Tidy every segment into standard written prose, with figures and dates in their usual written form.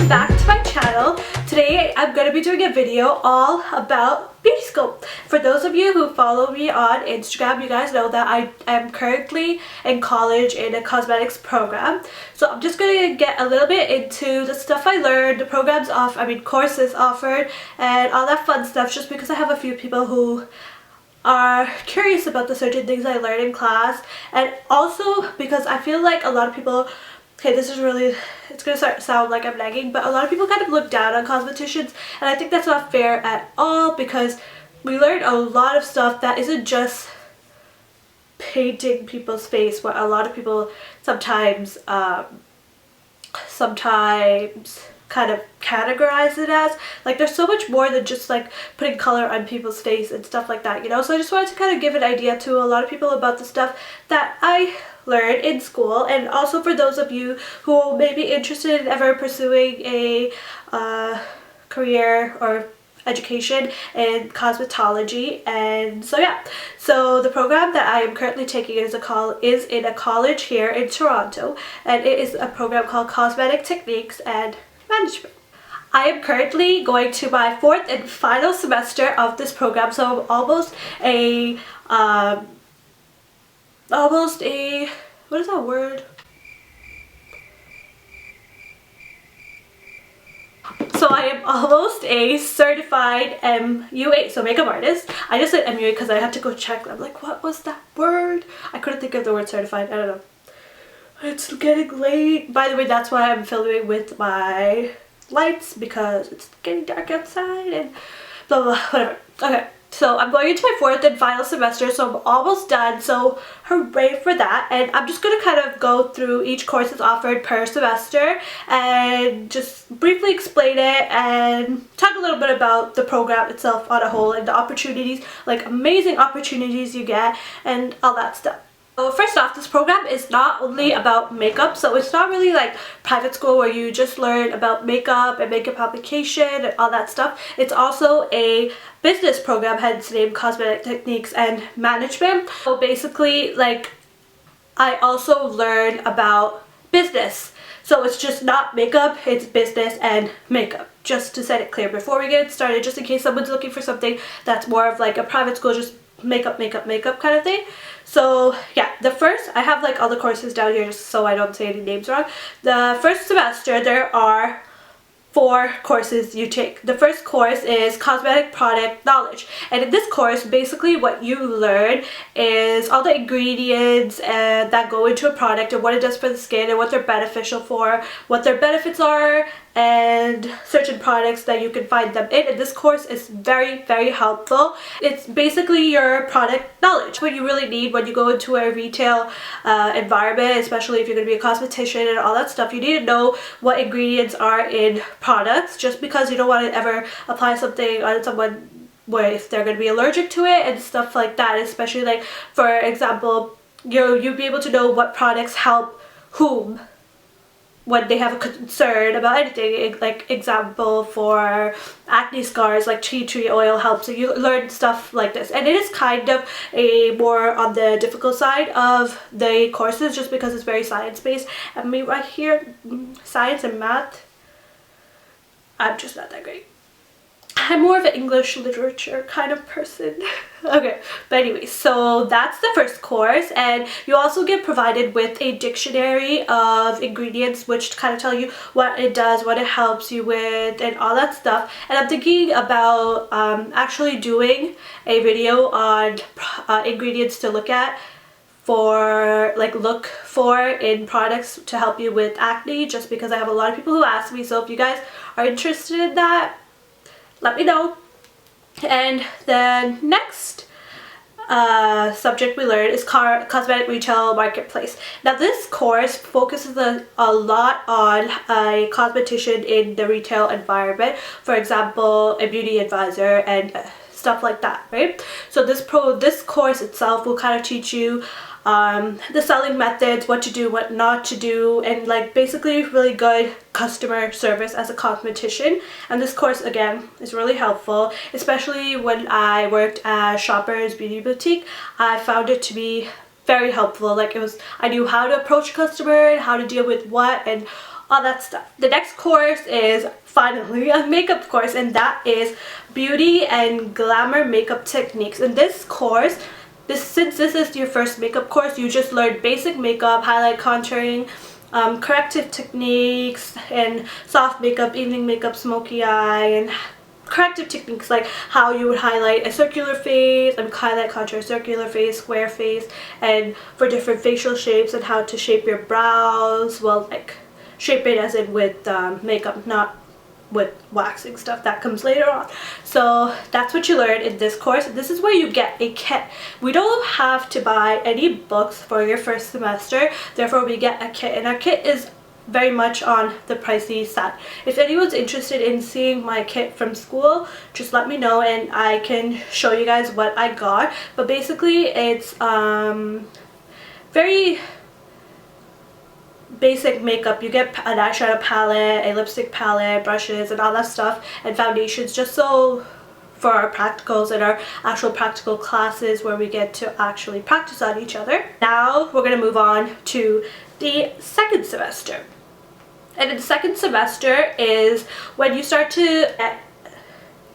welcome back to my channel. Today I'm going to be doing a video all about beauty school. For those of you who follow me on Instagram, you guys know that I am currently in college in a cosmetics program. So I'm just going to get a little bit into the stuff I learned, the programs courses offered, and all that fun stuff, just because I have a few people who are curious about the certain things I learned in class, and also because I feel like a lot of people, okay, this is really, it's going to sound like I'm nagging, but a lot of people kind of look down on cosmeticians, and I think that's not fair at all, because we learn a lot of stuff that isn't just painting people's face, what a lot of people sometimes kind of categorize it as. Like, there's so much more than just like putting color on people's face and stuff like that, you know. So I just wanted to kind of give an idea to a lot of people about the stuff that I learned in school, and also for those of you who may be interested in ever pursuing a career or education in cosmetology. And so yeah, so the program that I am currently taking is in a college here in Toronto, and it is a program called Cosmetic Techniques and Management. I am currently going to my fourth and final semester of this program, so I'm almost a what is that word? So I am almost a certified MUA, so makeup artist. I just said MUA because I had to go check. I'm like, what was that word? I couldn't think of the word certified. I don't know. It's getting late. By the way, that's why I'm filming with my lights, because it's getting dark outside and blah blah, whatever. Okay, so I'm going into my fourth and final semester, so I'm almost done, so hooray for that. And I'm just going to kind of go through each course that's offered per semester and just briefly explain it and talk a little bit about the program itself on a whole and the opportunities, like amazing opportunities you get and all that stuff. So first off, this program is not only about makeup, so it's not really like private school where you just learn about makeup and makeup application and all that stuff. It's also a business program, hence the name Cosmetic Techniques and Management. So basically, like, I also learn about business. So it's just not makeup, it's business and makeup. Just to set it clear before we get started, just in case someone's looking for something that's more of like a private school, just makeup kind of thing. So yeah, I have like all the courses down here just so I don't say any names wrong. The first semester there are 4 courses you take. The first course is Cosmetic Product Knowledge, and in this course basically what you learn is all the ingredients that go into a product and what it does for the skin and what they're beneficial for, what their benefits are, and certain products that you can find them in. And this course is very, very helpful. It's basically your product knowledge, what you really need when you go into a retail environment, especially if you're going to be a cosmetician and all that stuff. You need to know what ingredients are in products, just because you don't want to ever apply something on someone where if they're going to be allergic to it and stuff like that. Especially like, for example, you'll be able to know what products help whom when they have a concern about anything. Like, example, for acne scars, like tea tree oil helps. So you learn stuff like this, and it is kind of a more on the difficult side of the courses, just because it's very science based. And me right here, science and math, I'm just not that great. I'm more of an English literature kind of person. Okay, but anyway, so that's the first course, and you also get provided with a dictionary of ingredients which kind of tell you what it does, what it helps you with, and all that stuff. And I'm thinking about actually doing a video on ingredients to look for in products to help you with acne, just because I have a lot of people who ask me. So if you guys are interested in that, let me know. And the next subject we learned is Cosmetic Retail Marketplace. Now this course focuses a lot on a cosmetician in the retail environment, for example a beauty advisor and stuff like that, right? So this course itself will kind of teach you the selling methods, what to do, what not to do, and like basically really good customer service as a cosmetician. And this course again is really helpful, especially when I worked at Shoppers Beauty Boutique. I found it to be very helpful. Like, I knew how to approach a customer and how to deal with what and all that stuff. The next course is finally a makeup course, and that is Beauty and Glamour Makeup Techniques. In this course, since this is your first makeup course, you just learn basic makeup, highlight, contouring, corrective techniques, and soft makeup, evening makeup, smoky eye, and corrective techniques like how you would highlight a circular face and highlight contour circular face, square face, and for different facial shapes, and how to shape your brows. Well, like shape it as in with makeup, not with waxing stuff. That comes later on. So that's what you learn in this course. This is where you get a kit. We don't have to buy any books for your first semester, therefore we get a kit, and our kit is very much on the pricey side. If anyone's interested in seeing my kit from school, just let me know and I can show you guys what I got. But basically it's very basic makeup. You get an eyeshadow palette, a lipstick palette, brushes, and all that stuff, and foundations, just so for our practicals and our actual practical classes where we get to actually practice on each other. Now we're going to move on to the second semester. And in the second semester is when you start to get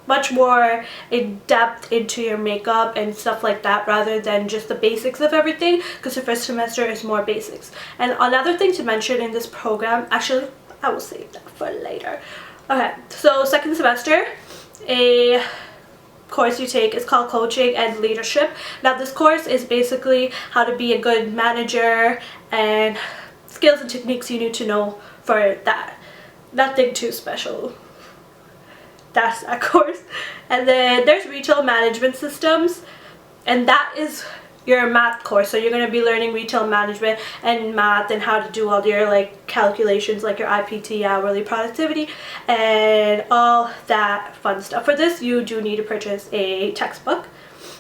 much more in depth into your makeup and stuff like that, rather than just the basics of everything, because the first semester is more basics. And another thing to mention in this program, actually I will save that for later. Okay, so second semester, a course you take is called Coaching and Leadership. Now this course is basically how to be a good manager and skills and techniques you need to know for that. Nothing too special. That's that course. And then there's Retail Management Systems, and that is your math course. So you're going to be learning retail management and math and how to do all your like calculations, like your IPT, hourly productivity, and all that fun stuff. For this you do need to purchase a textbook,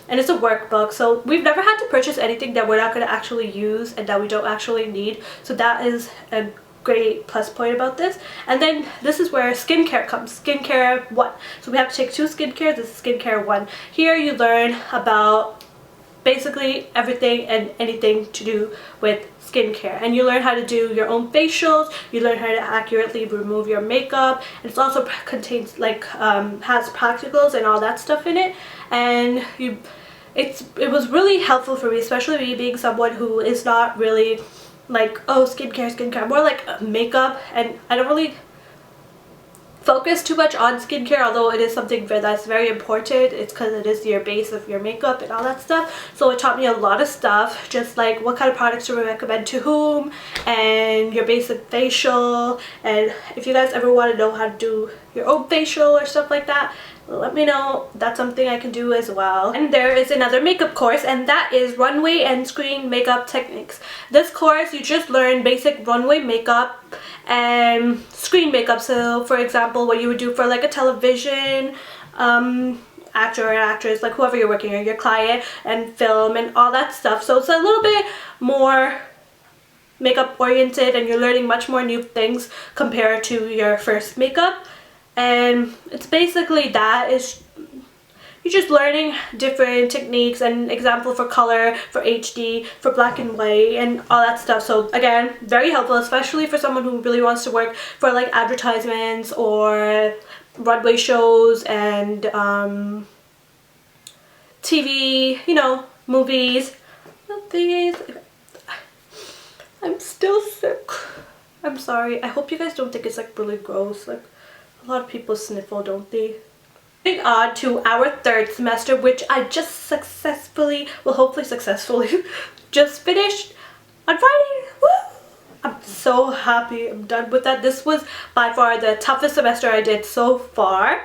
and it's a workbook. So we've never had to purchase anything that we're not going to actually use and that we don't actually need. So that is a great plus point about this. And then this is where skincare comes. Skincare 1. So we have to take 2 skincare. This is skincare 1. Here you learn about basically everything and anything to do with skincare, and you learn how to do your own facials, you learn how to accurately remove your makeup, and it also contains like has practicals and all that stuff in it. And it was really helpful for me, especially me being someone who is not really like, oh, skincare, more like makeup, and I don't really focus too much on skincare, although it is something that's very important. It's because it is your base of your makeup and all that stuff. So it taught me a lot of stuff, just like what kind of products to recommend to whom, and your basic facial. And if you guys ever want to know how to do your own facial or stuff like that, let me know. That's something I can do as well. And there is another makeup course, and that is Runway and Screen Makeup Techniques. This course you just learn basic runway makeup and screen makeup. So for example, what you would do for like a television actor or actress, like whoever you're working with, your client, and film and all that stuff. So it's a little bit more makeup oriented, and you're learning much more new things compared to your first makeup. And it's basically that. You're just learning different techniques and example for color, for HD, for black and white, and all that stuff. So again, very helpful, especially for someone who really wants to work for like advertisements or runway shows and TV, you know, movies. The thing is, I'm still sick. I'm sorry. I hope you guys don't think it's like really gross. Like, a lot of people sniffle, don't they? Moving on to our third semester, which I just successfully, well, hopefully successfully, just finished on Friday. Woo! I'm so happy I'm done with that. This was by far the toughest semester I did so far.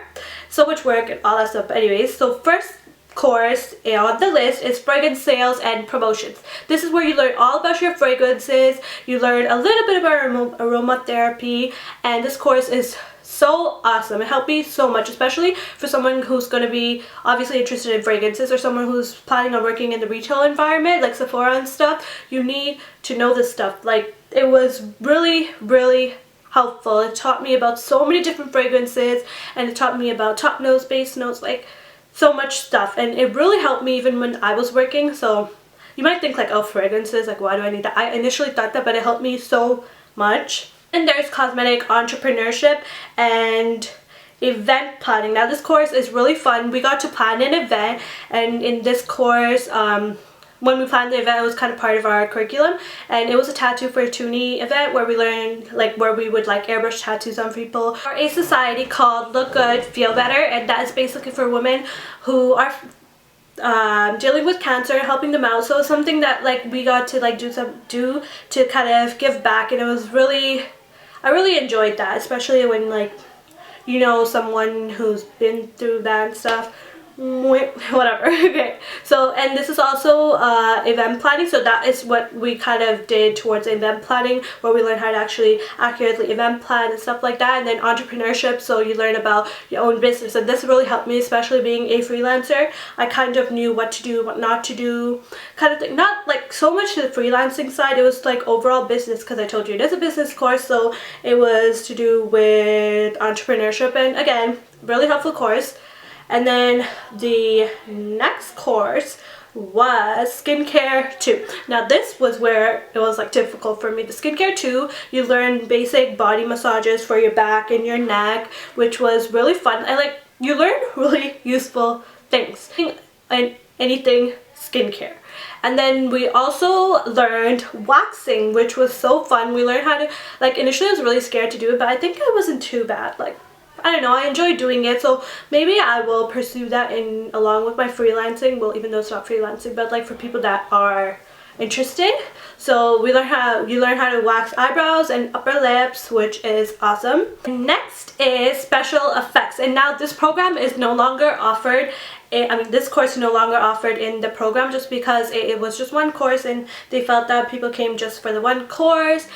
So much work and all that stuff. But anyways, so first course on the list is fragrance sales and promotions. This is where you learn all about your fragrances. You learn a little bit about aromatherapy, and this course is so awesome. It helped me so much, especially for someone who's going to be obviously interested in fragrances, or someone who's planning on working in the retail environment like Sephora and stuff. You need to know this stuff. Like, it was really, really helpful. It taught me about so many different fragrances, and it taught me about top notes, base notes, like so much stuff, and it really helped me even when I was working. So you might think like, oh, fragrances, like why do I need that? I initially thought that, but it helped me so much. And there's Cosmetic, Entrepreneurship, and Event Planning. Now this course is really fun. We got to plan an event, and in this course, when we planned the event, it was kind of part of our curriculum, and it was a tattoo for a toonie event where we learned, like, where we would like airbrush tattoos on people. For a society called Look Good, Feel Better, and that is basically for women who are dealing with cancer, helping them out. So it's something that like we got to like do to kind of give back, and it was really, I really enjoyed that, especially when like, you know, someone who's been through that and stuff. Whatever. Okay, so, and this is also event planning, so that is what we kind of did towards event planning, where we learn how to actually accurately event plan and stuff like that. And then entrepreneurship, so you learn about your own business, and this really helped me, especially being a freelancer. I kind of knew what to do, what not to do, kind of thing. Not like so much to the freelancing side, it was like overall business, because I told you it is a business course, so it was to do with entrepreneurship, and again, really helpful course. And then the next course was Skincare 2. Now this was where it was like difficult for me. The Skincare 2, you learn basic body massages for your back and your neck, which was really fun. You learn really useful things and anything skincare. And then we also learned waxing, which was so fun. We learned how to, like, initially I was really scared to do it, but I think it wasn't too bad. Like, I don't know, I enjoyed doing it, so maybe I will pursue that in along with my freelancing. Well, even though it's not freelancing, but like for people that are interested. So you learn how to wax eyebrows and upper lips, which is awesome. Next is special effects, and now this program is no longer offered. This course is no longer offered in the program, just because it was just one course and they felt that people came just for the one course.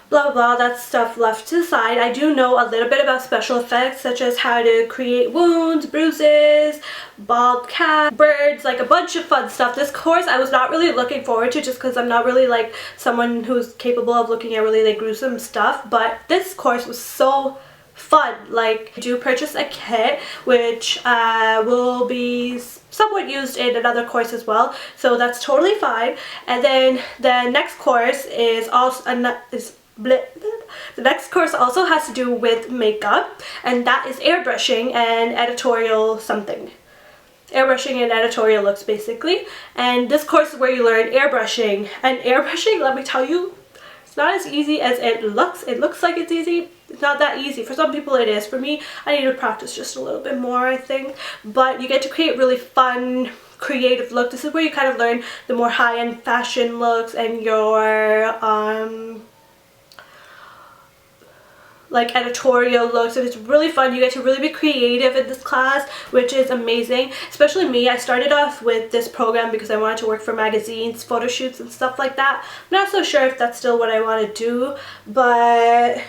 Blah blah blah, that stuff left to the side. I do know a little bit about special effects, such as how to create wounds, bruises, bald cat, birds, like a bunch of fun stuff. This course I was not really looking forward to, just because I'm not really like someone who's capable of looking at really like gruesome stuff, but this course was so fun. Like, I do purchase a kit, which will be somewhat used in another course as well, so that's totally fine. And then the next course is also the next course also has to do with makeup, and that is airbrushing and editorial something. Airbrushing and editorial looks, basically. And this course is where you learn airbrushing. And airbrushing, let me tell you, it's not as easy as it looks. It looks like it's easy. It's not that easy. For some people it is. For me, I need to practice just a little bit more, I think. But you get to create really fun, creative look. This is where you kind of learn the more high-end fashion looks and your like editorial looks, and it's really fun. You get to really be creative in this class, which is amazing. Especially me, I started off with this program because I wanted to work for magazines, photo shoots and stuff like that. I'm not so sure if that's still what I want to do, but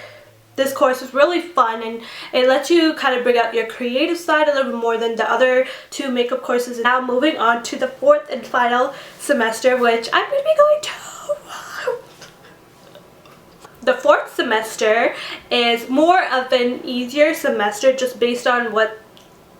this course is really fun, and it lets you kind of bring out your creative side a little bit more than the other two makeup courses. Now moving on to the fourth and final semester, which I'm going to be going to. The fourth semester is more of an easier semester, just based on what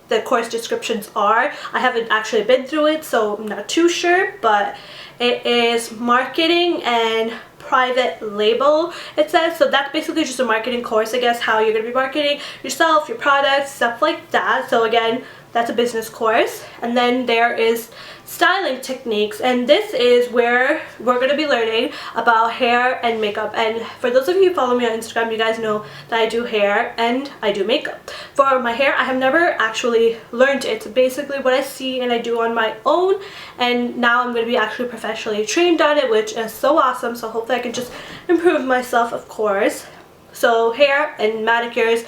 the course descriptions are. I haven't actually been through it, so I'm not too sure, but it is marketing and private label, it says. So that's basically just a marketing course, I guess, how you're going to be marketing yourself, your products, stuff like that. So again, that's a business course. And then there is styling techniques, and this is where we're going to be learning about hair and makeup. And for those of you who follow me on Instagram, you guys know that I do hair and I do makeup. For my hair, I have never actually learned it. It's basically what I see and I do on my own, and now I'm going to be actually professionally trained on it, which is so awesome. So hopefully I can just improve myself, of course. So hair and manicures,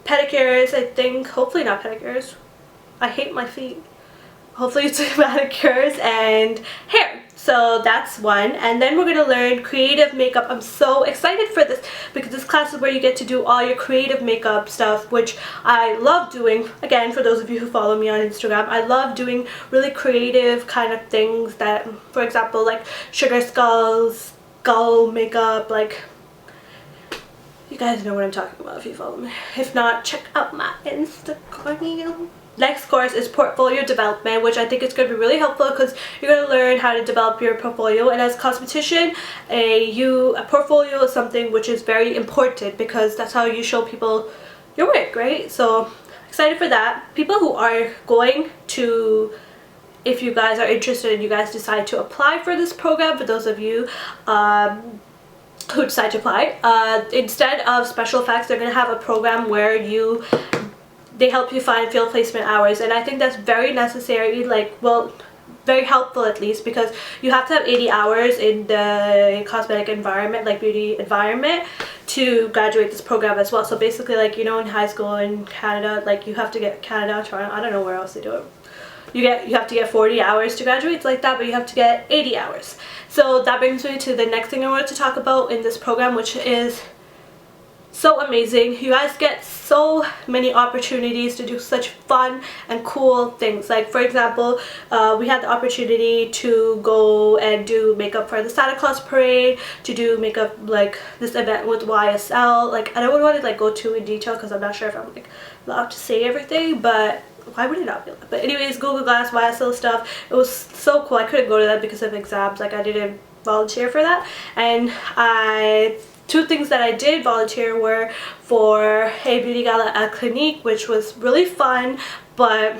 pedicures, I think. Hopefully not pedicures. I hate my feet. Hopefully it's manicures and hair. So that's one. And then we're going to learn creative makeup. I'm so excited for this, because this class is where you get to do all your creative makeup stuff, which I love doing. Again, for those of you who follow me on Instagram, I love doing really creative kind of things that, for example, like sugar skulls, skull makeup, like, you guys know what I'm talking about if you follow me. If not, check out my Instagram. next course is portfolio development, which I think is going to be really helpful because you're going to learn how to develop your portfolio. And as a cosmetician, a portfolio is something which is very important because that's how you show people your work, right? So excited for that. People who are going to, if you guys are interested and you guys decide to apply for this program, for those of you who decide to apply, instead of special effects, they're going to have a program where they help you find field placement hours, and I think that's very necessary, like, well, very helpful at least, because you have to have 80 hours in the cosmetic environment, like beauty environment, to graduate this program as well. So basically, like, you know, in high school in Canada, like, you have to get Canada, Toronto, I don't know where else they do it. You have to get 40 hours to graduate. It's like that, but you have to get 80 hours. So that brings me to the next thing I wanted to talk about in this program, which is so amazing. You guys get so many opportunities to do such fun and cool things. Like, for example, we had the opportunity to go and do makeup for the Santa Claus parade, to do makeup, like this event with YSL. Like, I don't want to like go too in detail because I'm not sure if I'm like allowed to say everything, but why would it not be allowed? But anyways, Google Glass, YSL stuff, it was so cool. I couldn't go to that because of exams. Like, I didn't volunteer for that, and two things that I did volunteer were for a beauty gala at Clinique, which was really fun, but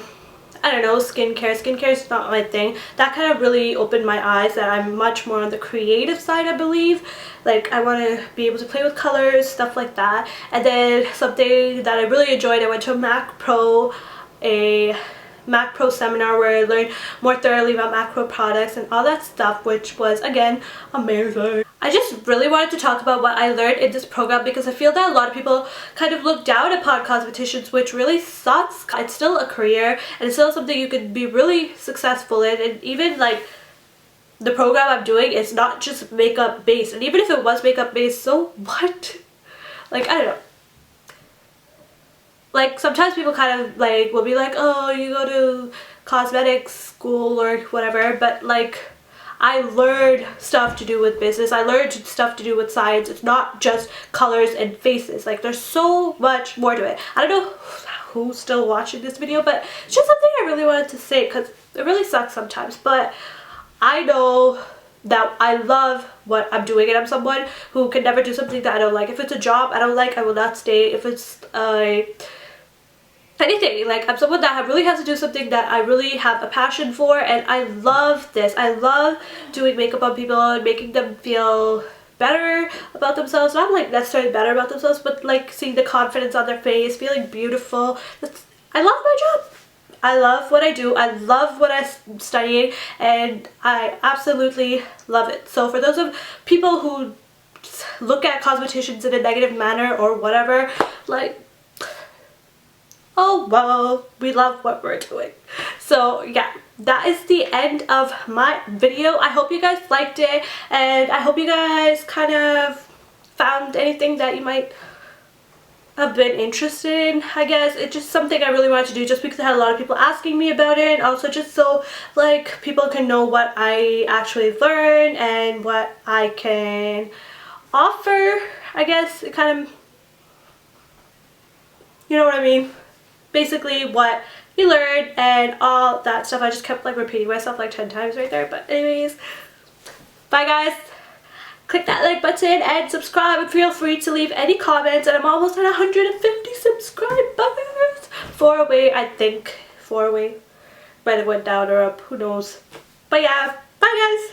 I don't know, skincare is not my thing. That kind of really opened my eyes that I'm much more on the creative side, I believe. Like, I want to be able to play with colors, stuff like that. And then something that I really enjoyed, I went to a Mac Pro seminar where I learned more thoroughly about Mac Pro products and all that stuff, which was, again, amazing. I just really wanted to talk about what I learned in this program because I feel that a lot of people kind of look down upon cosmeticians, which really sucks. It's still a career and it's still something you could be really successful in, and even like the program I'm doing is not just makeup based, and even if it was makeup based, so what? Like, I don't know. Like, sometimes people kind of like will be like, oh, you go to cosmetic school or whatever, but like, I learned stuff to do with business. I learned stuff to do with science. It's not just colors and faces. Like, there's so much more to it. I don't know who's still watching this video, but it's just something I really wanted to say because it really sucks sometimes. But I know that I love what I'm doing, and I'm someone who can never do something that I don't like. If it's a job I don't like, I will not stay. If it's anything, like, I'm someone that really has to do something that I really have a passion for, and I love this. I love doing makeup on people and making them feel better about themselves. Not like necessarily better about themselves, but like seeing the confidence on their face, feeling beautiful. I love my job. I love what I do. I love what I'm studying, and I absolutely love it. So for those of people who look at cosmeticians in a negative manner or whatever, like, oh well, we love what we're doing. So yeah, that is the end of my video. I hope you guys liked it, and I hope you guys kind of found anything that you might have been interested in. I guess it's just something I really wanted to do just because I had a lot of people asking me about it, and also just so like people can know what I actually learned and what I can offer. I guess it kind of, you know what I mean? Basically what we learned and all that stuff. I just kept like repeating myself like 10 times right there, but anyways, bye guys. Click that like button and subscribe, and feel free to leave any comments, and I'm almost at 150 subscribers. 4 away, I think. 4 away. Might have went down or up, who knows. But yeah, bye guys.